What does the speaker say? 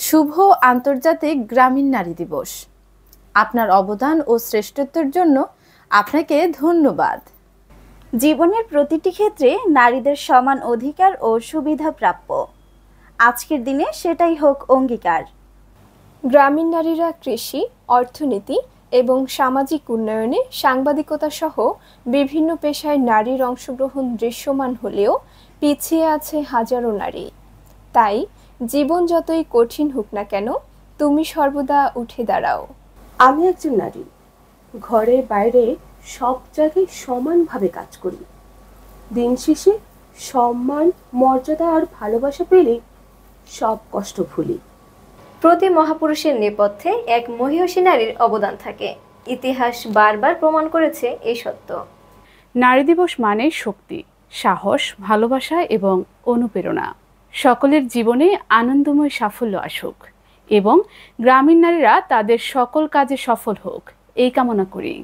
শুভ আন্তর্জাতিক গ্রামীণ নারী দিবস। আপনার অবদান ও শ্রেষ্ঠত্বের জন্য আপনাকে ধন্যবাদ। জীবনের প্রতিটি ক্ষেত্রে নারীদের সমান অধিকার ও সুবিধা প্রাপ্য। আজকের দিনে সেটাই হোক অঙ্গীকার। গ্রামীণ নারীরা কৃষি, অর্থনীতি এবং সামাজিক উন্নয়নে সাংবাদিকতা সহ বিভিন্ন পেশায় নারীর অংশগ্রহণ দৃশ্যমান হলেও পিছিয়ে আছে হাজারো নারী। তাই জীবন যতই কঠিন হোক না কেন, তুমি সর্বদা উঠে দাঁড়াও। আমি একজন নারী, ঘরে বাইরে সব জায়গায় সমানভাবে কাজ করি। দিন শেষে সম্মান, মর্যাদা আর ভালোবাসা পেলে সব কষ্ট ভুলি। প্রতি মহাপুরুষের নেপথ্যে এক মহিয়সী নারীর অবদান থাকে। ইতিহাস বারবার প্রমাণ করেছে এই সত্য। নারী দিবস মানে শক্তি, সাহস, ভালোবাসা এবং অনুপ্রেরণা। সকলের জীবনে আনন্দময় সাফল্য আসুক এবং গ্রামীণ নারীরা তাদের সকল কাজে সফল হোক, এই কামনা করি।